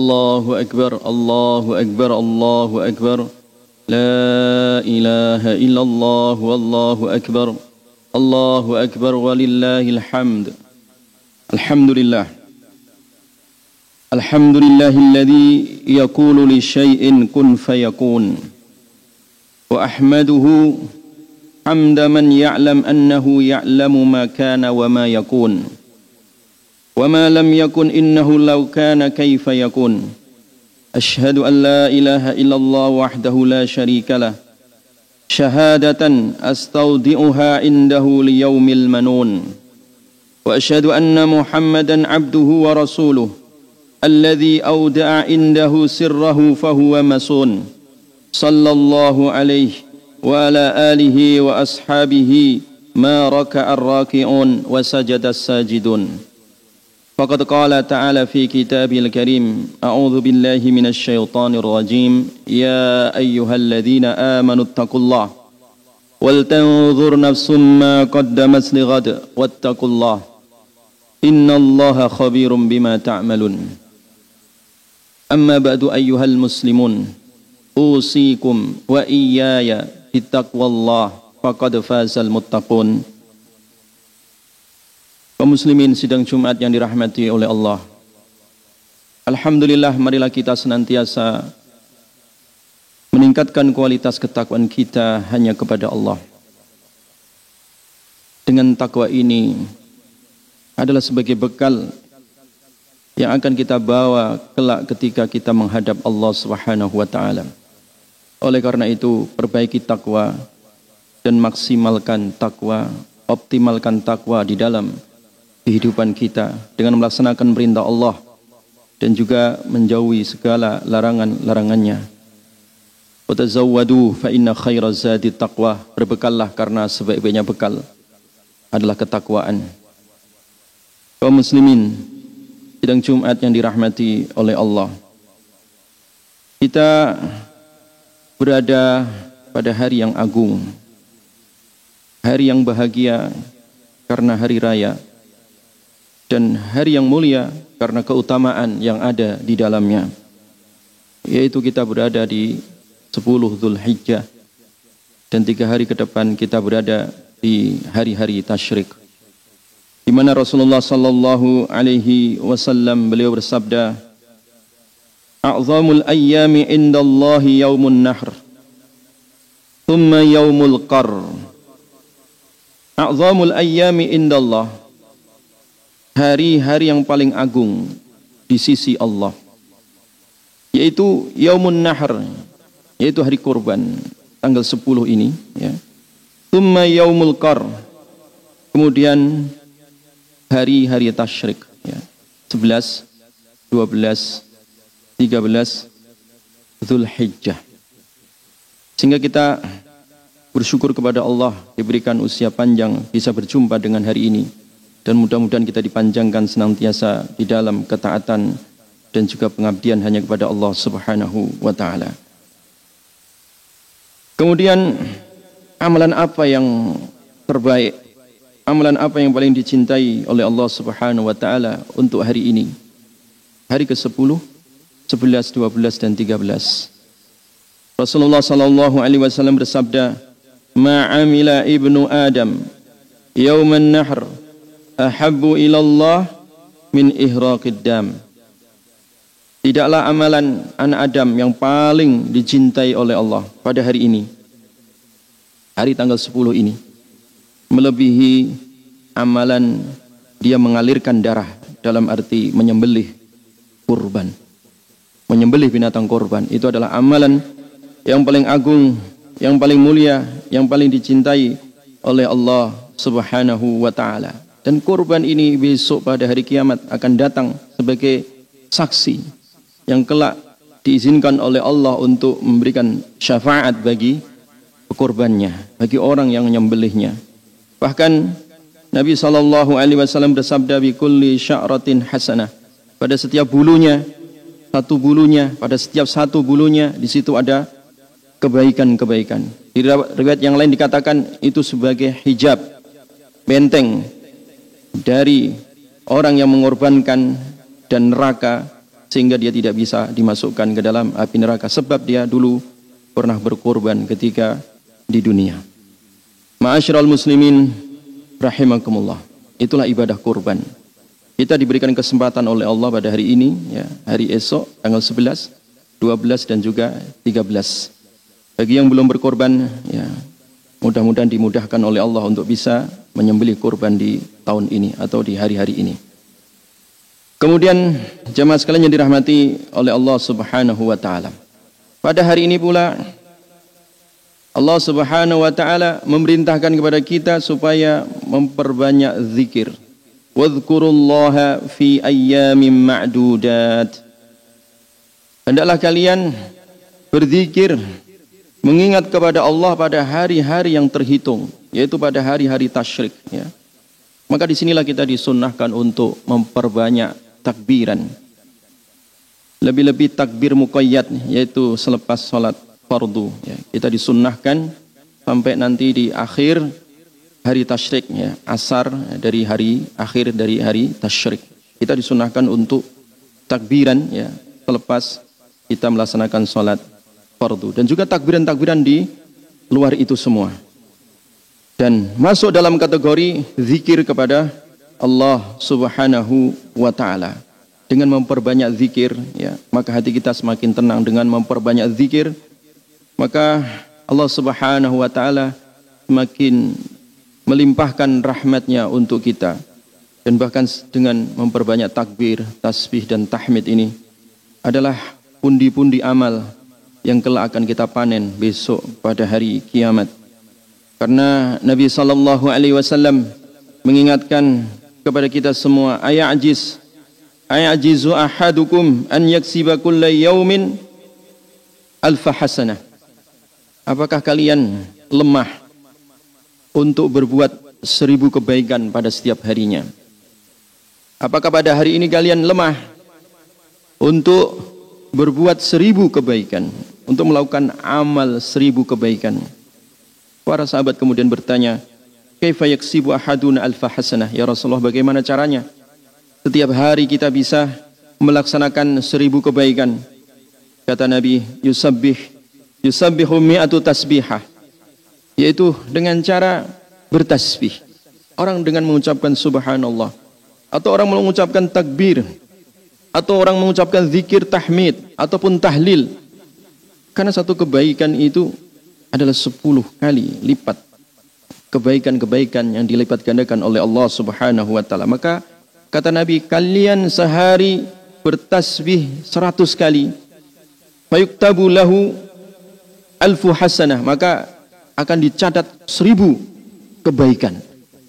الله أكبر الله أكبر الله أكبر لا إله إلا الله والله أكبر الله أكبر ولله الحمد. الحمد لله الحمد لله الذي يقول لشيء كن فيكون، وأحمده حمد من يعلم أنه يعلم ما كان وما يكون، وما لم يكن إنه لو كان كيف يكون. أشهد أن لا إله إلا الله وحده لا شريك له شهادة أستودعها عنده ليوم المنون، وأشهد أن محمدا عبده ورسوله الذي أودع عنده سره فهو مسون، صلى الله عليه وعلى آله وأصحابه ما ركع الراكعون وسجد الساجدون. فقد قال تعالى في كتابه الكريم: أعوذ بالله من الشيطان الرجيم، يا أيها الذين آمنوا اتقوا الله ولتنظر نفس ما قدمت لغد واتقوا الله إن الله خبير بما تعملون. أما بعد أيها المسلمون، أوصيكم وإياي بتقوى الله فقد فاز المتقون. Kaum muslimin sidang Jumat yang dirahmati oleh Allah, alhamdulillah, marilah kita senantiasa meningkatkan kualitas ketakwaan kita hanya kepada Allah. Dengan takwa ini adalah sebagai bekal yang akan kita bawa kelak ketika kita menghadap Allah Subhanahu wa taala. Oleh karena itu, perbaiki takwa dan maksimalkan takwa, optimalkan takwa di dalam kehidupan kita dengan melaksanakan perintah Allah dan juga menjauhi segala larangan-larangannya. Wa tazawwadu fa inna khairaz zadi taqwa. Berbekallah karena sebaik-baiknya bekal adalah ketakwaan. Kaum muslimin sidang Jumat yang dirahmati oleh Allah, kita berada pada hari yang agung, hari yang bahagia karena hari raya, dan hari yang mulia karena keutamaan yang ada di dalamnya, yaitu kita berada di 10 Dzulhijjah, dan 3 hari ke depan kita berada di hari-hari tasyrik, di mana Rasulullah sallallahu alaihi wasallam beliau bersabda, "A'zamul ayyami indallahi yaumun nahr, thumma yaumul qar." A'zamul ayyami indallah, hari-hari yang paling agung di sisi Allah, yaitu Yaumun Nahr, yaitu hari kurban, tanggal 10 ini, ya. Tsumma Yaumul Qar, kemudian hari-hari tasyrik, ya. 11, 12, 13 Dzulhijjah. Sehingga kita bersyukur kepada Allah diberikan usia panjang bisa berjumpa dengan hari ini. Dan mudah-mudahan kita dipanjangkan senantiasa di dalam ketaatan dan juga pengabdian hanya kepada Allah Subhanahu wa taala. Kemudian amalan apa yang terbaik? Amalan apa yang paling dicintai oleh Allah Subhanahu wa taala untuk hari ini? Hari ke-10, 11, 12 dan 13. Rasulullah sallallahu alaihi wasallam bersabda, "Ma 'amila ibnu Adam yauman nahr ahabbu ilallah min ihraqid dam." Tidaklah amalan anak Adam yang paling dicintai oleh Allah pada hari ini, hari tanggal 10 ini, melebihi amalan dia mengalirkan darah, dalam arti menyembelih kurban. Menyembelih binatang kurban itu adalah amalan yang paling agung, yang paling mulia, yang paling dicintai oleh Allah Subhanahu wa taala. Dan kurban ini besok pada hari kiamat akan datang sebagai saksi yang kelak diizinkan oleh Allah untuk memberikan syafaat bagi pekurbannya, bagi orang yang menyembelihnya. Bahkan Nabi SAW bersabda, "Bi kulli sya'ratin hasanah." Pada setiap bulunya, satu bulunya, pada setiap satu bulunya di situ ada kebaikan-kebaikan. Di riwayat yang lain dikatakan itu sebagai hijab, benteng dari orang yang mengorbankan dan neraka sehingga dia tidak bisa dimasukkan ke dalam api neraka sebab dia dulu pernah berkorban ketika di dunia. Ma'asyiral muslimin rahimakumullah. Itulah ibadah kurban. Kita diberikan kesempatan oleh Allah pada hari ini, ya, hari esok tanggal 11, 12 dan juga 13. Bagi yang belum berkorban, ya, mudah-mudahan dimudahkan oleh Allah untuk bisa menyembelih kurban di tahun ini atau di hari-hari ini. Kemudian jemaah sekalian yang dirahmati oleh Allah Subhanahu wa taala. Pada hari ini pula Allah Subhanahu wa taala memerintahkan kepada kita supaya memperbanyak zikir. Wadhkurullaha fi ayyamin ma'dudat. Hendaklah kalian berzikir, mengingat kepada Allah pada hari-hari yang terhitung, yaitu pada hari-hari tasyrik, ya. Maka disinilah kita disunnahkan untuk memperbanyak takbiran. Lebih-lebih takbir muqayyad, yaitu selepas salat fardu, ya. Kita disunnahkan sampai nanti di akhir hari tasyrik, ya, asar dari hari akhir dari hari tasyrik. Kita disunnahkan untuk takbiran, ya, selepas kita melaksanakan salat fardu, dan juga takbiran-takbiran di luar itu semua. Dan masuk dalam kategori zikir kepada Allah Subhanahu wa taala. Dengan memperbanyak zikir, ya, maka hati kita semakin tenang. Dengan memperbanyak zikir, maka Allah Subhanahu wa taala semakin melimpahkan rahmatnya untuk kita. Dan bahkan dengan memperbanyak takbir, tasbih dan tahmid ini adalah pundi-pundi amal yang kelak akan kita panen besok pada hari kiamat. Karena Nabi sallallahu alaihi wasallam mengingatkan kepada kita semua, ayajizu ahadukum an yaksiba kulla yaumin alfa hasanah. Apakah kalian lemah untuk berbuat 1000 kebaikan pada setiap harinya? Apakah pada hari ini kalian lemah untuk berbuat 1000 kebaikan, untuk melakukan amal 1000 kebaikan? Para sahabat kemudian bertanya, kaifa yaksibu ahaduna alfa hasanah? Ya Rasulullah, bagaimana caranya setiap hari kita bisa melaksanakan 1000 kebaikan? Kata Nabi, yusabbihu mi'atu tasbihah, yaitu dengan cara bertasbih. Orang dengan mengucapkan subhanallah, atau orang mengucapkan takbir, atau orang mengucapkan zikir tahmid ataupun tahlil. Karena satu kebaikan itu adalah 10 kali lipat kebaikan-kebaikan yang dilipat gandakan oleh Allah Subhanahu wa taala. Maka kata Nabi, kalian sehari bertasbih 100 kali, fayuktabu lahu alfu hasanah, maka akan dicatat 1000 kebaikan.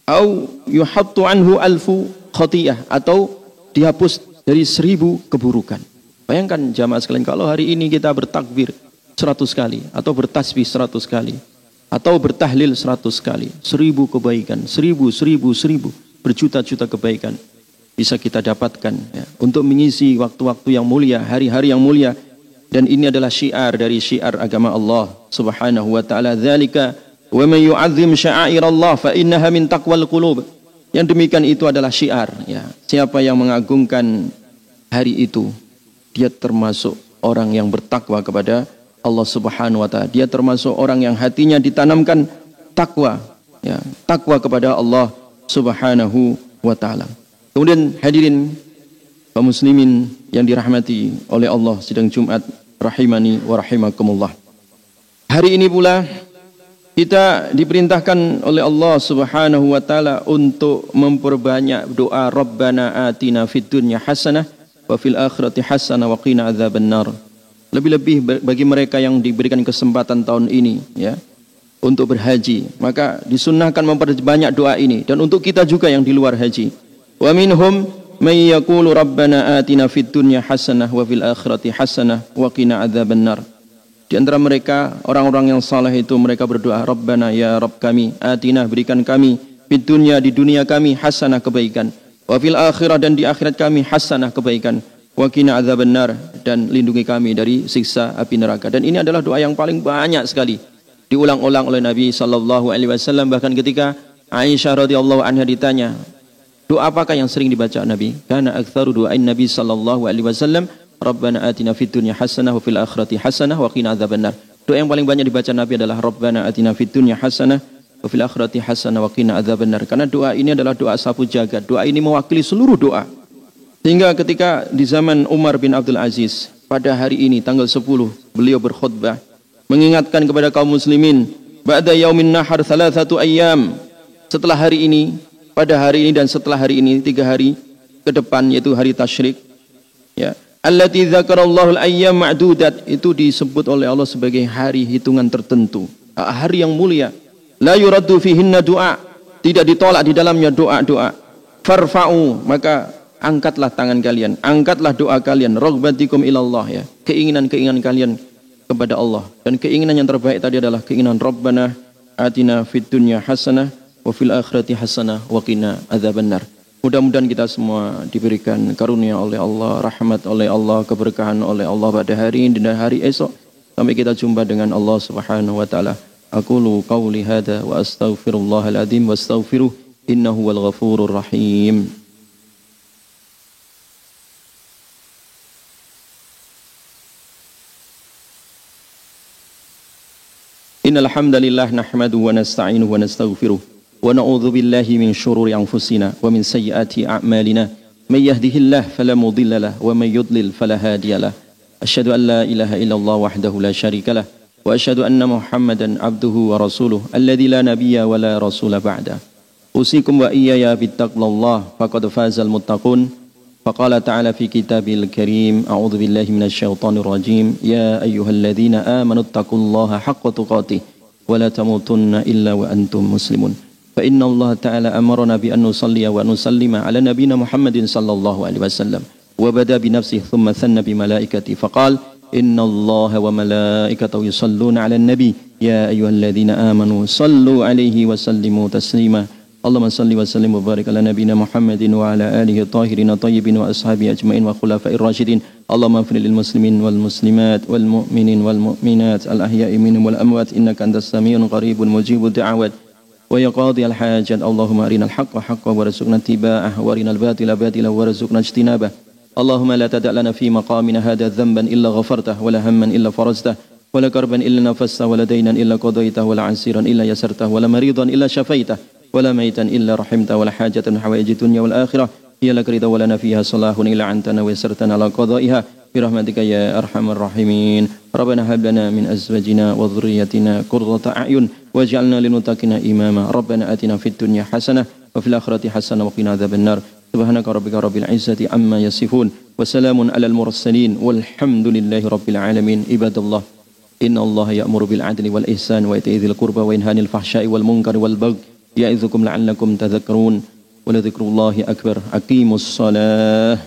Au yuhattu anhu alfu khati'ah, atau dihapus dari 1000 keburukan. Bayangkan jamaah sekalian, kalau hari ini kita bertakbir 100 kali, atau bertasbih 100 kali, atau bertahlil 100 kali, 1000 kebaikan, 1000, berjuta-juta kebaikan bisa kita dapatkan, ya, untuk mengisi waktu-waktu yang mulia, hari-hari yang mulia. Dan ini adalah syiar dari syiar agama Allah Subhanahu wa taala, dzalika wa may yu'azzim sya'airallah fa innaha min taqwal qulub. Yang demikian itu adalah syiar, ya. Siapa yang mengagungkan hari itu, dia termasuk orang yang bertakwa kepada Allah Subhanahu wa taala. Dia termasuk orang yang hatinya ditanamkan takwa, ya, takwa kepada Allah Subhanahu wa taala. Kemudian hadirin kaum muslimin yang dirahmati oleh Allah, sidang Jumat rahimani wa rahimakumullah. Hari ini pula kita diperintahkan oleh Allah Subhanahu wa taala untuk memperbanyak doa Rabbana atina fid dunya hasanah wa fil akhirati hasanah wa qina adzabannar. Lebih-lebih bagi mereka yang diberikan kesempatan tahun ini, ya, untuk berhaji, maka disunnahkan memperbanyak doa ini. Dan untuk kita juga yang di luar haji, wa minhum may yaqulu rabbana atina fid dunya hasanah wa fil akhirati hasanah wa qina adzabannar. Di antara mereka orang-orang yang saleh itu mereka berdoa, Rabbana, ya Rabb kami, atina, berikan kami, fid dunya, di dunia kami, hasanah, kebaikan, wa fil akhirah, dan di akhirat kami, hasanah, kebaikan, wa qina adzabannar, dan lindungi kami dari siksa api neraka. Dan ini adalah doa yang paling banyak sekali diulang-ulang oleh Nabi sallallahu alaihi wasallam. Bahkan ketika Aisyah radhiyallahu anha ditanya, doa apakah yang sering dibaca Nabi? Karena aktsaru doain Nabi sallallahu alaihi wasallam Rabbana atina fid dunya hasanah wa fil akhirati hasanah wa qina adzabannar. Doa yang paling banyak dibaca Nabi adalah Rabbana atina fid dunya hasanah wa fil akhirati hasanah wa qina adzabannar. Karena doa ini adalah doa sapu jagat. Doa ini mewakili seluruh doa. Sehingga ketika di zaman Umar bin Abdul Aziz pada hari ini tanggal 10 beliau berkhutbah mengingatkan kepada kaum muslimin, ba'da yaumin nahar thalathatu ayyam. Setelah hari ini, pada hari ini dan setelah hari ini 3 hari ke depan yaitu hari tasyrik. Ya, allati dzakarallahu al-ayyam ma'dudat, itu disebut oleh Allah sebagai hari hitungan tertentu, hari yang mulia. La yuraddu fihinna du'a, tidak ditolak di dalamnya doa-doa. Farfa'u, maka angkatlah tangan kalian, angkatlah doa kalian, raghbatikum ilallah, ya, keinginan-keinginan kalian kepada Allah. Dan keinginan yang terbaik tadi adalah keinginan Rabbana atina fid dunya hasanah wa fil akhirati hasanah wa qina adzabannar. Mudah-mudahan kita semua diberikan karunia oleh Allah, rahmat oleh Allah, keberkahan oleh Allah pada hari ini dan hari esok sampai kita jumpa dengan Allah Subhanahu wa taala. Aqulu qauli hadza wa astaghfirullahal adzim wastaghfiruh innahu wal ghafurur rahim. Innal hamdalillah nahmaduhu wa nasta'inuhu wa nastaghfiruh wa na'udzu billahi min shururi anfusina wa min sayyiati a'malina may yahdihillahu fala mudilla lahu wa may yudlil fala hadiya lahu. Asyhadu an la ilaha illallah wahdahu la syarika lahu wa asyhadu anna Muhammadan abduhu wa rasuluhu alladzi la nabiyya wa la rasula ba'da. Usikum wa iyaya bittaqwallah faqad fazal muttaqun. فقال تعالى في كتابه الكريم أعوذ بالله من الشيطان الرجيم يا أيها الذين آمنوا اتقوا الله حق تقاته ولا تموتن إلا وأنتم مسلمون فإن الله تعالى أمرنا بأن نصلي ونسلم على نبينا محمد صلى الله عليه وسلم وبدأ بنفسه ثم ثنى بملائكته فقال إن الله وملائكته يصلون على النبي يا أيها الذين آمنوا صلوا عليه وسلموا تسليما Allahumma salli wa sallim wa barik ala nabiyina Muhammadin wa ala alihi tahirin tayyibin wa ashabi ajmain wa khulafa'ir rasyidin. Allahumma ighfir lil muslimin wal muslimat wal mu'minin wal mu'minat al ahya'i minhum wal amwat innaka antas samiun qaribun mujibud da'awat wa ya qadhiyal hajat. Allahumma arinal haqqa haqqan warzuqna ittiba'ah wa arinal batila batila warzuqna ijtinabah. Allahumma la tada' lana fi maqamina hadha dhanban illa ghafartah wa la hamman illa farajtah wa la karban illa nafastah wa la daynan illa qadaitah wa la 'ansiran illa yasartah wa la maridan illa syafaitah ولا ميتا إلا رحمته ولا حاجة من حوائج الدنيا والآخرة هي لك رضا ولنا فيها صلاح إلا عنتنا ويسرتنا على قضائها برحمتك يا أرحم الراحمين. ربنا هب لنا من أزواجنا وذريتنا قرة أعين واجعلنا للمتقين إماما. ربنا آتنا في الدنيا حسنة وفي الآخرة حسنة وقنا عذاب النار. سبحانك ربك رب العزة عما يصفون وسلام على المرسلين والحمد لله رب العالمين. عباد الله إن الله يأمر بالعدل والإحسان وإيتاء ذي القربى وينهى عن الفحشاء والمنكر والبغي يعظكم لعلكم تذكرون ولذكر الله أكبر. أقيموا الصلاة.